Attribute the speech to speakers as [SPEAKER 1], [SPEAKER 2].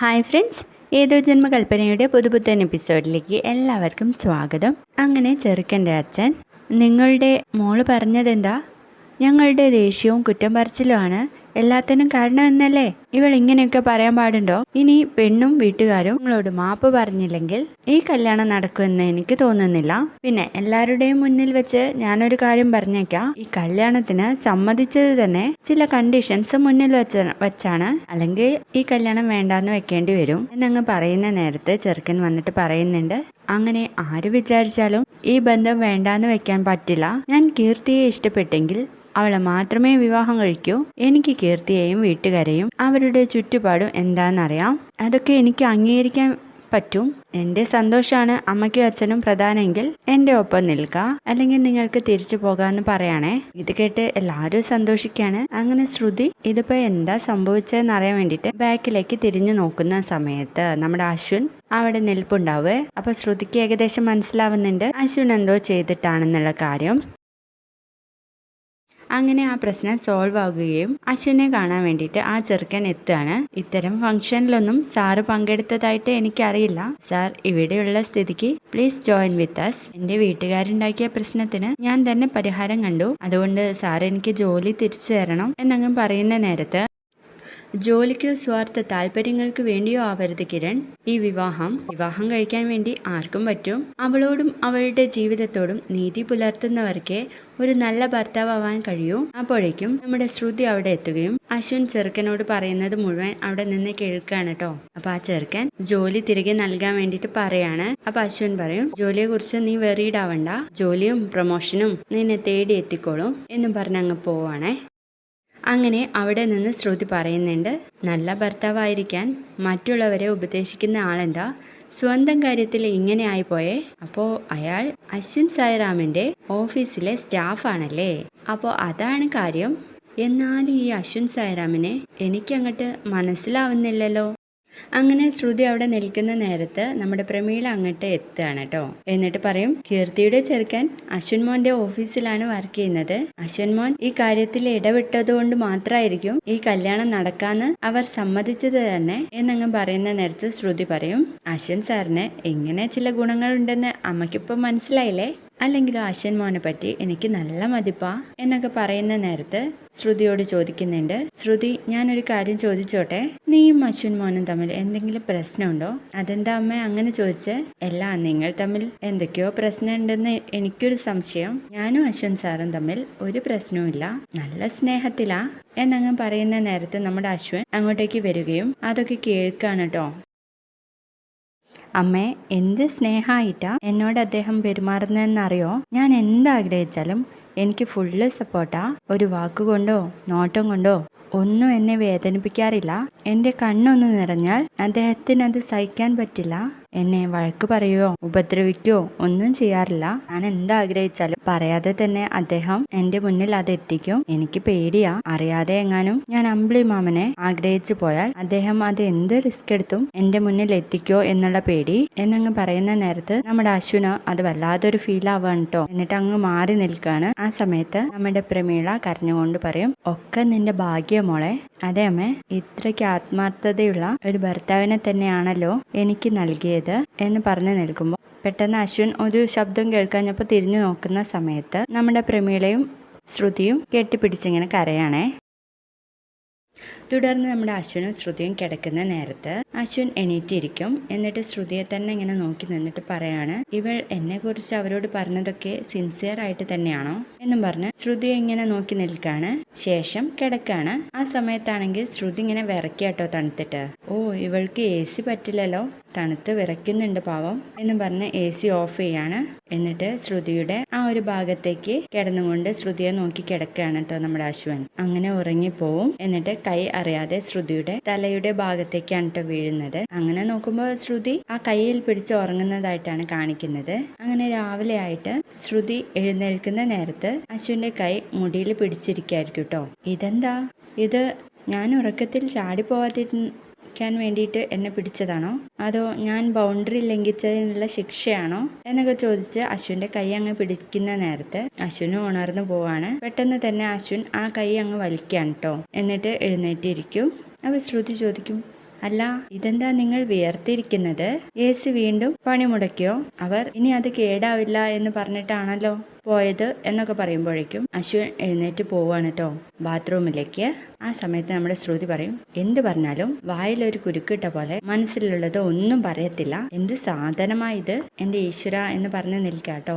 [SPEAKER 1] Hi friends, ഏതോ ജന്മകൽപ്പനയുടെ പുതുപുത്തൻ എപ്പിസോഡിലേക്ക് എല്ലാവർക്കും സ്വാഗതം. അങ്ങനെ ചെറുക്കൻ്റെ അച്ഛൻ, നിങ്ങളുടെ മോള് പറഞ്ഞതെന്താ? ഞങ്ങളുടെ ദേഷ്യവും കുറ്റം പറച്ചിലുമാണ് എല്ലാത്തിനും കാരണമെന്നല്ലേ? ഇവൾ ഇങ്ങനെയൊക്കെ പറയാൻ പാടുണ്ടോ? ഇനി പെണ്ണും വീട്ടുകാരും നിങ്ങളോട് മാപ്പ് പറഞ്ഞില്ലെങ്കിൽ ഈ കല്യാണം നടക്കുമെന്ന് എനിക്ക് തോന്നുന്നില്ല. പിന്നെ എല്ലാവരുടെയും മുന്നിൽ വെച്ച് ഞാനൊരു കാര്യം പറഞ്ഞേക്കാം, ഈ കല്യാണത്തിന് സമ്മതിച്ചത് തന്നെ ചില കണ്ടീഷൻസ് മുന്നിൽ വെച്ചാണ്, അല്ലെങ്കിൽ ഈ കല്യാണം വേണ്ടാന്ന് വെക്കേണ്ടി വരും എന്നങ്ങ് പറയുന്ന നേരത്ത് ചെറുക്കൻ വന്നിട്ട് പറയുന്നുണ്ട്, അങ്ങനെ ആര് വിചാരിച്ചാലും ഈ ബന്ധം വേണ്ടാന്ന് വെക്കാൻ പറ്റില്ല. ഞാൻ കീർത്തിയെ ഇഷ്ടപ്പെട്ടെങ്കിൽ അവളെ മാത്രമേ വിവാഹം കഴിക്കൂ. എനിക്ക് കീർത്തിയെയും വീട്ടുകാരെയും അവരുടെ ചുറ്റുപാടും എന്താണെന്നറിയാം. അതൊക്കെ എനിക്ക് അംഗീകരിക്കാൻ പറ്റും. എൻ്റെ സന്തോഷമാണ് അമ്മയ്ക്കും അച്ഛനും പ്രധാനമെങ്കിൽ എൻ്റെ ഒപ്പം നിൽക്കുക, അല്ലെങ്കിൽ നിങ്ങൾക്ക് തിരിച്ചു പോകാമെന്ന് പറയാണേ. ഇത് കേട്ട് എല്ലാവരും സന്തോഷിക്കാണ്. അങ്ങനെ ശ്രുതി ഇതിപ്പോൾ എന്താ സംഭവിച്ചതെന്ന് അറിയാൻ വേണ്ടിയിട്ട് ബാക്കിലേക്ക് തിരിഞ്ഞു നോക്കുന്ന സമയത്ത് നമ്മുടെ അശ്വിൻ അവിടെ നിൽപ്പുണ്ടാവുക. അപ്പോൾ ശ്രുതിക്ക് ഏകദേശം മനസ്സിലാവുന്നുണ്ട് അശ്വിൻ എന്തോ ചെയ്തിട്ടാണെന്നുള്ള കാര്യം. അങ്ങനെ ആ പ്രശ്നം സോൾവ് ആകുകയും അശ്വിനെ കാണാൻ വേണ്ടിയിട്ട് ആ ചെറുക്കൻ എത്തുകയാണ്. ഇത്തരം ഫംഗ്ഷനിലൊന്നും സാറ് പങ്കെടുത്തതായിട്ട് എനിക്കറിയില്ല. സാർ ഇവിടെയുള്ള സ്ഥിതിക്ക് പ്ലീസ് ജോയിൻ വിത്ത് അസ്. എൻ്റെ വീട്ടുകാരുണ്ടാക്കിയ പ്രശ്നത്തിന് ഞാൻ തന്നെ പരിഹാരം കണ്ടു. അതുകൊണ്ട് സാർ എനിക്ക് ജോലി തിരിച്ചു തരണം എന്നങ്ങ് പറയുന്ന നേരത്ത്, ജോലിക്കോ സ്വാർത്ഥ താല്പര്യങ്ങൾക്ക് വേണ്ടിയോ ആവരുത് കിരൺ. ഈ വിവാഹം കഴിക്കാൻ വേണ്ടി ആർക്കും പറ്റും. അവളോടും അവളുടെ ജീവിതത്തോടും നീതി പുലർത്തുന്നവർക്കേ ഒരു നല്ല ഭർത്താവാൻ കഴിയൂ. അപ്പോഴേക്കും നമ്മുടെ ശ്രുതി അവിടെ എത്തുകയും അശ്വിൻ ചെറുക്കനോട് പറയുന്നത് മുഴുവൻ അവിടെ നിന്ന് കേൾക്കുകയാണ് കേട്ടോ. അപ്പൊ ആ ചെറുക്കൻ ജോലി തിരികെ നൽകാൻ വേണ്ടിയിട്ട് പറയാണ്. അപ്പൊ അശ്വിൻ പറയും, ജോലിയെ കുറിച്ച് നീ വെറീഡ് ആവണ്ട, ജോലിയും പ്രൊമോഷനും നിന്നെ തേടി എത്തിക്കോളും എന്നും പറഞ്ഞ് അങ്ങ് പോവാണേ. അങ്ങനെ അവിടെ നിന്ന് ശ്രുതി പറയുന്നുണ്ട്, നല്ല ഭർത്താവായിരിക്കാൻ മറ്റുള്ളവരെ ഉപദേശിക്കുന്ന ആളെന്താ സ്വന്തം കാര്യത്തിൽ ഇങ്ങനെ ആയിപ്പോയേ? അപ്പോൾ അയാൾ അശ്വിൻ സായിറാമിൻ്റെ ഓഫീസിലെ സ്റ്റാഫാണല്ലേ? അപ്പോൾ അതാണ് കാര്യം. എന്നാലും ഈ അശ്വിൻ സായിറാമിനെ എനിക്കങ്ങോട്ട് മനസ്സിലാവുന്നില്ലല്ലോ. അങ്ങനെ ശ്രുതി അവിടെ നിൽക്കുന്ന നേരത്ത് നമ്മുടെ പ്രമീള അങ്ങോട്ട് എത്തുകയാണ് കേട്ടോ. എന്നിട്ട് പറയും, കീർത്തിയുടെ ചെറുക്കൻ അശ്വിൻ മോന്റെ ഓഫീസിലാണ് വർക്ക് ചെയ്യുന്നത്. അശ്വിൻ മോൻ ഈ കാര്യത്തിൽ ഇടപെട്ടതുകൊണ്ട് മാത്രമായിരിക്കും ഈ കല്യാണം നടക്കാന്ന് അവർ സമ്മതിച്ചത് തന്നെ എന്നങ്ങ് പറയുന്ന നേരത്ത് ശ്രുതി പറയും, അശ്വിൻ സാറിന് എങ്ങനെ ചില ഗുണങ്ങളുണ്ടെന്ന് അമ്മയ്ക്കിപ്പോൾ മനസ്സിലായില്ലേ? അല്ലെങ്കിലും അശ്വിൻ മോനെ പറ്റി എനിക്ക് നല്ല മതിപ്പാ എന്നൊക്കെ പറയുന്ന നേരത്ത് ശ്രുതിയോട് ചോദിക്കുന്നുണ്ട്, ശ്രുതി ഞാനൊരു കാര്യം ചോദിച്ചോട്ടെ, നീയും അശ്വിൻ മോനും തമ്മിൽ എന്തെങ്കിലും പ്രശ്നമുണ്ടോ? അതെന്താ അമ്മ അങ്ങനെ ചോദിച്ച്? നിങ്ങൾ തമ്മിൽ എന്തൊക്കെയോ പ്രശ്നമുണ്ടെന്ന് എനിക്കൊരു സംശയം. ഞാനും അശ്വിൻ സാറും തമ്മിൽ ഒരു പ്രശ്നവുമില്ല, നല്ല സ്നേഹത്തിലാ എന്നങ്ങ് പറയുന്ന നേരത്ത് നമ്മുടെ അശ്വിൻ അങ്ങോട്ടേക്ക് വരികയും അതൊക്കെ കേൾക്കാണ് കേട്ടോ. അമ്മേ, എന്ത് സ്നേഹമായിട്ടാ എന്നോട് അദ്ദേഹം പെരുമാറുന്നതെന്നറിയോ? ഞാൻ എന്താഗ്രഹിച്ചാലും എനിക്ക് ഫുള്ള് സപ്പോർട്ടാ. ഒരു വാക്കുകൊണ്ടോ നോട്ടം കൊണ്ടോ ഒന്നും എന്നെ വേദനിപ്പിക്കാറില്ല. എൻ്റെ കണ്ണൊന്ന് നിറഞ്ഞാൽ അദ്ദേഹത്തിന് അത് സഹിക്കാൻ പറ്റില്ല. എന്നെ വഴക്ക് പറയുകയോ ഉപദ്രവിക്കുകയോ ഒന്നും ചെയ്യാറില്ല. ഞാൻ എന്താഗ്രഹിച്ചാലും പറയാതെ തന്നെ അദ്ദേഹം എൻ്റെ മുന്നിൽ അത് എത്തിക്കും. എനിക്ക് പേടിയാ, അറിയാതെ എങ്ങാനും ഞാൻ അമ്പിളി മാമനെ ആഗ്രഹിച്ചു പോയാൽ അദ്ദേഹം അത് എന്ത് റിസ്ക് എടുത്തും എൻ്റെ മുന്നിൽ എത്തിക്കോ എന്നുള്ള പേടി എന്നങ്ങ് പറയുന്ന നേരത്ത് നമ്മുടെ അശ്വിന് അത് വല്ലാതൊരു ഫീൽ ആവാണ് കേട്ടോ. എന്നിട്ട് അങ്ങ് മാറി നിൽക്കുകയാണ്. ആ സമയത്ത് നമ്മുടെ പ്രമീള കരഞ്ഞുകൊണ്ട് പറയും, ഒക്കെ നിന്റെ ഭാഗ്യം മോളെ. അതെ അമ്മേ, ഇത്രയ്ക്ക് ആത്മാർത്ഥതയുള്ള ഒരു ഭർത്താവിനെ തന്നെയാണല്ലോ എനിക്ക് നൽകിയത് എന്ന് പറഞ്ഞു നിൽക്കുമ്പോൾ പെട്ടെന്ന് അശ്വിൻ ഒരു ശബ്ദം കേൾക്കാഞ്ഞപ്പോൾ തിരിഞ്ഞു നോക്കുന്ന സമയത്ത് നമ്മുടെ പ്രമീളയും ശ്രുതിയും കെട്ടിപ്പിടിച്ചിങ്ങനെ കരയാണേ. തുടർന്ന് നമ്മുടെ അശ്വിനും ശ്രുതിയും കിടക്കുന്ന നേരത്ത് അശ്വിൻ എണീറ്റിരിക്കും. എന്നിട്ട് ശ്രുതിയെ തന്നെ ഇങ്ങനെ നോക്കി നിന്നിട്ട് പറയാണ്, ഇവൾ എന്നെ കുറിച്ച് അവരോട് പറഞ്ഞതൊക്കെ സിൻസിയർ ആയിട്ട് തന്നെയാണോ എന്നും പറഞ്ഞ് ശ്രുതിയെ ഇങ്ങനെ നോക്കി നിൽക്കാണ്. ശേഷം കിടക്കാണ്. ആ സമയത്താണെങ്കിൽ ശ്രുതി ഇങ്ങനെ വിറയ്ക്കാട്ടോ തണുത്തിട്ട്. ഓ, ഇവൾക്ക് AC പറ്റില്ലല്ലോ, തണുത്ത് വിറയ്ക്കുന്നുണ്ട് പാവം എന്നും പറഞ്ഞ് AC ഓഫ് ചെയ്യാണ്. എന്നിട്ട് ശ്രുതിയുടെ ആ ഒരു ഭാഗത്തേക്ക് കിടന്നുകൊണ്ട് ശ്രുതിയെ നോക്കി കിടക്കുകയാണ് കേട്ടോ നമ്മുടെ അശ്വിൻ. അങ്ങനെ ഉറങ്ങിപ്പോവും. എന്നിട്ട് കൈ അറിയാതെ ശ്രുതിയുടെ തലയുടെ ഭാഗത്തേക്കാണ് കേട്ടോ വീഴുന്നത്. അങ്ങനെ നോക്കുമ്പോൾ ശ്രുതി ആ കയ്യിൽ പിടിച്ച് ഉറങ്ങുന്നതായിട്ടാണ് കാണിക്കുന്നത്. അങ്ങനെ രാവിലെ ആയിട്ട് ശ്രുതി എഴുന്നേൽക്കുന്ന നേരത്ത് അശ്വിന്റെ കൈ മുടിയിൽ പിടിച്ചിരിക്കായിരിക്കും കേട്ടോ. ഇതെന്താ ഇത്? ഞാൻ ഉറക്കത്തിൽ ചാടിപ്പോവാതിരിക്കാൻ വേണ്ടിയിട്ട് എന്നെ പിടിച്ചതാണോ, അതോ ഞാൻ ബൗണ്ടറി ലംഘിച്ചതിനുള്ള ശിക്ഷയാണോ എന്നൊക്കെ ചോദിച്ച് അശ്വിന്റെ കൈ അങ്ങ് പിടിക്കുന്ന നേരത്ത് അശ്വിന് ഉണർന്നു പോവാണ്. പെട്ടെന്ന് തന്നെ അശ്വിൻ ആ കൈ അങ്ങ് വലിക്കാണ് കേട്ടോ. എന്നിട്ട് എഴുന്നേറ്റിരിക്കും. അപ്പോൾ ശ്രുതി ചോദിക്കും, അല്ല, ഇതെന്താ നിങ്ങൾ വിയർത്തിരിക്കുന്നത്? AC വീണ്ടും പണിമുടക്കിയോ? അവർ ഇനി അത് കേടാവില്ല എന്ന് പറഞ്ഞിട്ടാണല്ലോ പോയത് എന്നൊക്കെ പറയുമ്പോഴേക്കും അശ്വിൻ എഴുന്നേറ്റ് പോവാണ് കേട്ടോ ബാത്റൂമിലേക്ക്. ആ സമയത്ത് നമ്മുടെ ശ്രുതി പറയും, എന്ത് പറഞ്ഞാലും വായിലൊരു കുരുക്കിട്ട പോലെ മനസ്സിലുള്ളത് ഒന്നും പറയത്തില്ല. എന്ത് സാധനമാ ഇത്, എന്റെ ഈശ്വര എന്ന് പറഞ്ഞ് നിൽക്കാട്ടോ.